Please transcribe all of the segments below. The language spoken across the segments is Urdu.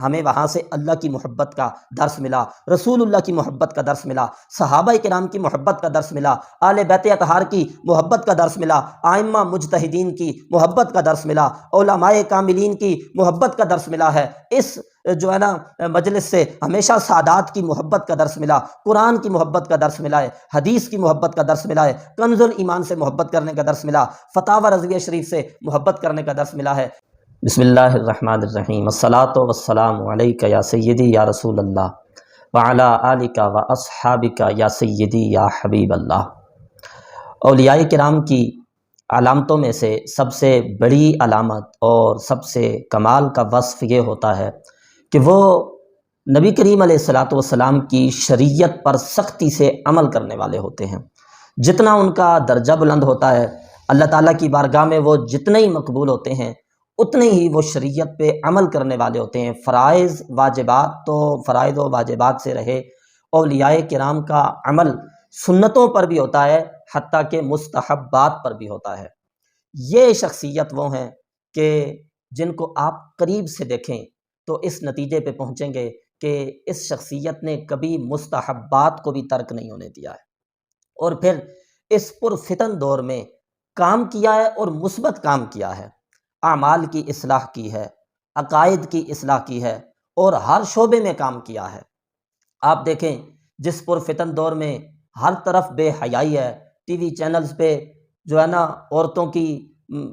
ہمیں وہاں سے اللہ کی محبت کا درس ملا، رسول اللہ کی محبت کا درس ملا، صحابہ کرام کی محبت کا درس ملا، آل بیت اطہار کی محبت کا درس ملا، ائمہ مجتہدین کی محبت کا درس ملا، علماء کاملین کی محبت کا درس ملا ہے۔ اس جو ہے نا مجلس سے ہمیشہ سادات کی محبت کا درس ملا، قرآن کی محبت کا درس ملا ہے، حدیث کی محبت کا درس ملا ہے، کنز الایمان سے محبت کرنے کا درس ملا، فتاوی رضویہ شریف سے محبت کرنے کا درس ملا ہے۔ بسم اللہ الرحمن الرحیم، الصلاۃ والسلام علیک یا سیدی یا رسول اللہ وعلی آلک و اصحابک یا سیدی یا حبیب اللہ۔ اولیاء کرام کی علامتوں میں سے سب سے بڑی علامت اور سب سے کمال کا وصف یہ ہوتا ہے کہ وہ نبی کریم علیہ الصلاۃ والسلام کی شریعت پر سختی سے عمل کرنے والے ہوتے ہیں۔ جتنا ان کا درجہ بلند ہوتا ہے، اللہ تعالیٰ کی بارگاہ میں وہ جتنے ہی مقبول ہوتے ہیں، اتنے ہی وہ شریعت پہ عمل کرنے والے ہوتے ہیں۔ فرائض واجبات تو فرائض و واجبات سے رہے، اولیاء کرام کا عمل سنتوں پر بھی ہوتا ہے، حتیٰ کہ مستحبات پر بھی ہوتا ہے۔ یہ شخصیت وہ ہیں کہ جن کو آپ قریب سے دیکھیں تو اس نتیجے پہ پہنچیں گے کہ اس شخصیت نے کبھی مستحبات کو بھی ترک نہیں ہونے دیا ہے، اور پھر اس پرفتن دور میں کام کیا ہے اور مثبت کام کیا ہے، اعمال کی اصلاح کی ہے، عقائد کی اصلاح کی ہے، اور ہر شعبے میں کام کیا ہے۔ آپ دیکھیں جس پرفتن دور میں ہر طرف بے حیائی ہے، ٹی وی چینلز پہ جو ہے نا عورتوں کی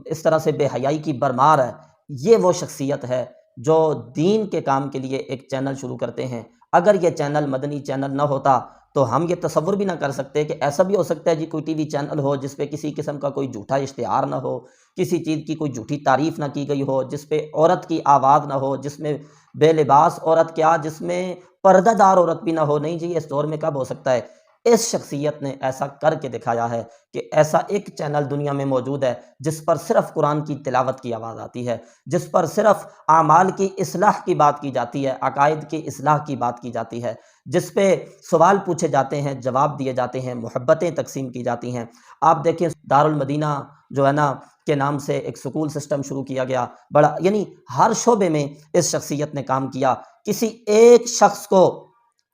اس طرح سے بے حیائی کی بھرمار ہے، یہ وہ شخصیت ہے جو دین کے کام کے لیے ایک چینل شروع کرتے ہیں۔ اگر یہ چینل مدنی چینل نہ ہوتا تو ہم یہ تصور بھی نہ کر سکتے کہ ایسا بھی ہو سکتا ہے جی کوئی ٹی وی چینل ہو جس پہ کسی قسم کا کوئی جھوٹا اشتہار نہ ہو، کسی چیز کی کوئی جھوٹی تعریف نہ کی گئی ہو، جس پہ عورت کی آواز نہ ہو، جس میں بے لباس عورت کیا، جس میں پردہ دار عورت بھی نہ ہو۔ نہیں جی، اس دور میں کب ہو سکتا ہے؟ اس شخصیت نے ایسا کر کے دکھایا ہے کہ ایسا ایک چینل دنیا میں موجود ہے جس پر صرف قرآن کی تلاوت کی آواز آتی ہے، جس پر صرف اعمال کی اصلاح کی بات کی جاتی ہے، عقائد کی اصلاح کی بات کی جاتی ہے، جس پہ سوال پوچھے جاتے ہیں، جواب دیے جاتے ہیں، محبتیں تقسیم کی جاتی ہیں۔ آپ دیکھیں دارالمدینہ جو ہے نا کے نام سے ایک سکول سسٹم شروع کیا گیا، بڑا یعنی ہر شعبے میں اس شخصیت نے کام کیا۔ کسی ایک شخص کو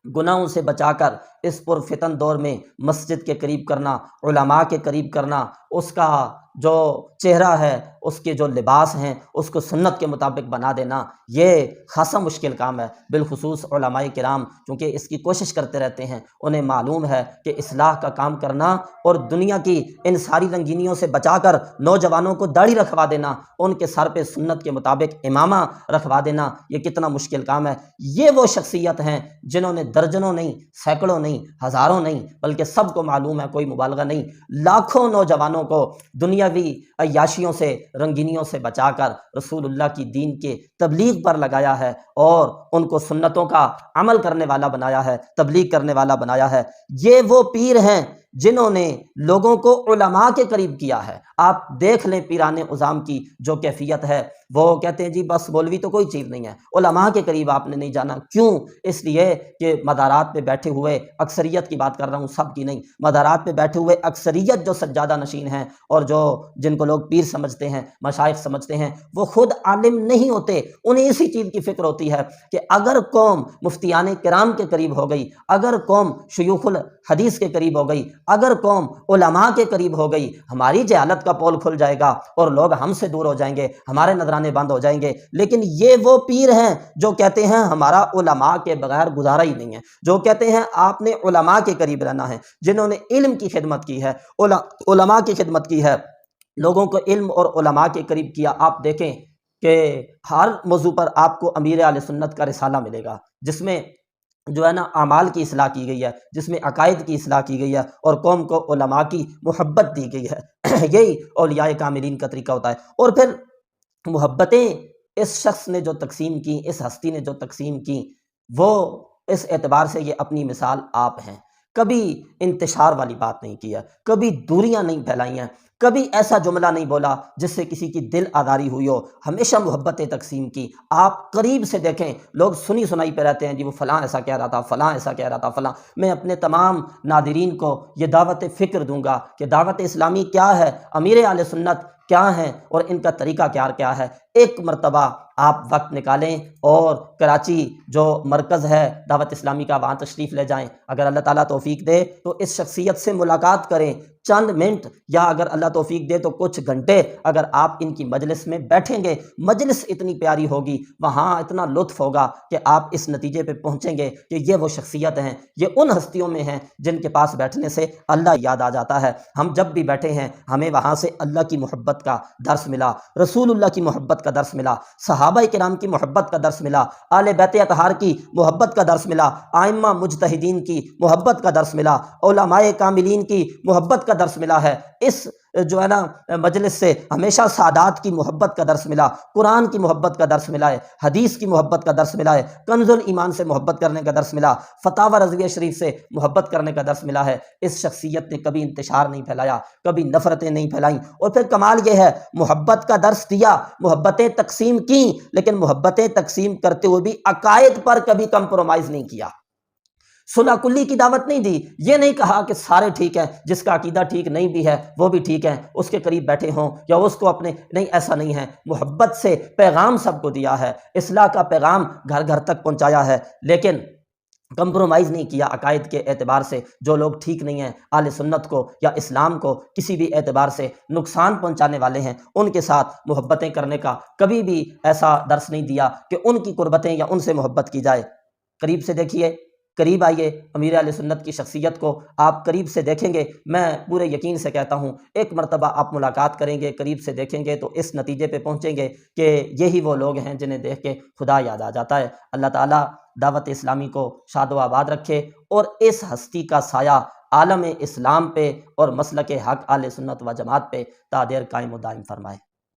گناہوں سے بچا کر اس پرفتن دور میں مسجد کے قریب کرنا، علماء کے قریب کرنا، اس کا جو چہرہ ہے، اس کے جو لباس ہیں، اس کو سنت کے مطابق بنا دینا، یہ خاصا مشکل کام ہے۔ بالخصوص علماء کرام چونکہ اس کی کوشش کرتے رہتے ہیں، انہیں معلوم ہے کہ اصلاح کا کام کرنا اور دنیا کی ان ساری رنگینیوں سے بچا کر نوجوانوں کو داڑھی رکھوا دینا، ان کے سر پہ سنت کے مطابق امامہ رکھوا دینا، یہ کتنا مشکل کام ہے۔ یہ وہ شخصیت ہیں جنہوں نے درجنوں نہیں، سینکڑوں نہیں، ہزاروں نہیں، بلکہ سب کو معلوم ہے، کوئی مبالغہ نہیں، لاکھوں نوجوانوں کو دنیاوی عیاشیوں سے، رنگینیوں سے بچا کر رسول اللہ کی دین کے تبلیغ پر لگایا ہے، اور ان کو سنتوں کا عمل کرنے والا بنایا ہے، تبلیغ کرنے والا بنایا ہے۔ یہ وہ پیر ہیں جنہوں نے لوگوں کو علماء کے قریب کیا ہے۔ آپ دیکھ لیں پیران عظام کی جو کیفیت ہے، وہ کہتے ہیں جی بس مولوی تو کوئی چیز نہیں ہے، علماء کے قریب آپ نے نہیں جانا۔ کیوں؟ اس لیے کہ مدارات پہ بیٹھے ہوئے، اکثریت کی بات کر رہا ہوں، سب کی نہیں، مدارات پہ بیٹھے ہوئے اکثریت جو سجادہ نشین ہیں اور جو جن کو لوگ پیر سمجھتے ہیں، مشائخ سمجھتے ہیں، وہ خود عالم نہیں ہوتے۔ انہیں اسی چیز کی فکر ہوتی ہے کہ اگر قوم مفتیان کرام کے قریب ہو گئی، اگر قوم شیوخ الحدیث کے قریب ہو گئی، اگر قوم علماء کے قریب ہو گئی، ہماری جہالت کا پول کھل جائے گا اور لوگ ہم سے دور ہو جائیں گے، ہمارے نذرانے بند ہو جائیں گے۔ لیکن یہ وہ پیر ہیں جو کہتے ہیں ہمارا علماء کے بغیر گزارا ہی نہیں ہے، جو کہتے ہیں آپ نے علماء کے قریب رہنا ہے، جنہوں نے علم کی خدمت کی ہے، علماء کی خدمت کی ہے، لوگوں کو علم اور علماء کے قریب کیا۔ آپ دیکھیں کہ ہر موضوع پر آپ کو امیر اہل سنت کا رسالہ ملے گا، جس میں جو ہے نا اعمال کی اصلاح کی گئی ہے، جس میں عقائد کی اصلاح کی گئی ہے، اور قوم کو علماء کی محبت دی گئی ہے۔ یہی اولیاء کاملین کا طریقہ ہوتا ہے۔ اور پھر محبتیں اس شخص نے جو تقسیم کی، اس ہستی نے جو تقسیم کی، وہ اس اعتبار سے یہ اپنی مثال آپ ہیں۔ کبھی انتشار والی بات نہیں کی ہے، کبھی دوریاں نہیں پھیلائی ہیں، کبھی ایسا جملہ نہیں بولا جس سے کسی کی دل آزاری ہوئی ہو، ہمیشہ محبت تقسیم کی۔ آپ قریب سے دیکھیں، لوگ سنی سنائی پہ رہتے ہیں، جی وہ فلاں ایسا کہہ رہا تھا، فلاں ایسا کہہ رہا تھا، فلاں۔ میں اپنے تمام ناظرین کو یہ دعوت فکر دوں گا کہ دعوت اسلامی کیا ہے، امیر اہل سنت کیا ہیں، اور ان کا طریقہ کار کیا ہے۔ ایک مرتبہ آپ وقت نکالیں اور کراچی جو مرکز ہے دعوت اسلامی کا، وہاں تشریف لے جائیں۔ اگر اللہ تعالیٰ توفیق دے تو اس شخصیت سے ملاقات کریں، چند منٹ، یا اگر اللہ توفیق دے تو کچھ گھنٹے اگر آپ ان کی مجلس میں بیٹھیں گے، مجلس اتنی پیاری ہوگی، وہاں اتنا لطف ہوگا کہ آپ اس نتیجے پہ پہنچیں گے کہ یہ وہ شخصیت ہیں، یہ ان ہستیوں میں ہیں جن کے پاس بیٹھنے سے اللہ یاد آ جاتا ہے۔ ہم جب بھی بیٹھے ہیں ہمیں وہاں سے اللہ کی محبت کا درس ملا، رسول اللہ کی محبت کا درس ملا، صحابہ کرام کی محبت کا درس ملا، آل بیت اطہار کی محبت کا درس ملا، ائمہ مجتہدین کی محبت کا درس ملا، علماء کاملین کی محبت کا درس ملا ہے۔ اس جو ہے نا مجلس سے ہمیشہ سادات کی محبت کا درس ملا، قرآن کی محبت کا درس ملا ہے، حدیث کی محبت کا درس ملا ہے، کنز الایمان سے محبت کرنے کا درس ملا، فتاوی رضویہ شریف سے محبت کرنے کا درس ملا ہے۔ اس شخصیت نے کبھی انتشار نہیں پھیلایا، کبھی نفرتیں نہیں پھیلائیں، اور پھر کمال یہ ہے محبت کا درس دیا، محبتیں تقسیم کی، لیکن محبتیں تقسیم کرتے ہوئے بھی عقائد پر کبھی کمپرومائز نہیں کیا۔ صلح کلی کی دعوت نہیں دی، یہ نہیں کہا کہ سارے ٹھیک ہیں، جس کا عقیدہ ٹھیک نہیں بھی ہے وہ بھی ٹھیک ہے، اس کے قریب بیٹھے ہوں یا اس کو اپنے، نہیں، ایسا نہیں ہے۔ محبت سے پیغام سب کو دیا ہے، اصلاح کا پیغام گھر گھر تک پہنچایا ہے، لیکن کمپرومائز نہیں کیا عقائد کے اعتبار سے۔ جو لوگ ٹھیک نہیں ہیں، اہل سنت کو یا اسلام کو کسی بھی اعتبار سے نقصان پہنچانے والے ہیں، ان کے ساتھ محبتیں کرنے کا کبھی بھی ایسا درس نہیں دیا کہ ان کی قربتیں یا ان سے محبت کی جائے۔ قریب سے دیکھیے، قریب آئیے، امیر اہل سنت کی شخصیت کو آپ قریب سے دیکھیں گے، میں پورے یقین سے کہتا ہوں ایک مرتبہ آپ ملاقات کریں گے، قریب سے دیکھیں گے تو اس نتیجے پہ پہنچیں گے کہ یہی وہ لوگ ہیں جنہیں دیکھ کے خدا یاد آ جاتا ہے۔ اللہ تعالیٰ دعوت اسلامی کو شاد و آباد رکھے اور اس ہستی کا سایہ عالم اسلام پہ اور مسلک حق اہل سنت و جماعت پہ تا دیر قائم و دائم فرمائے۔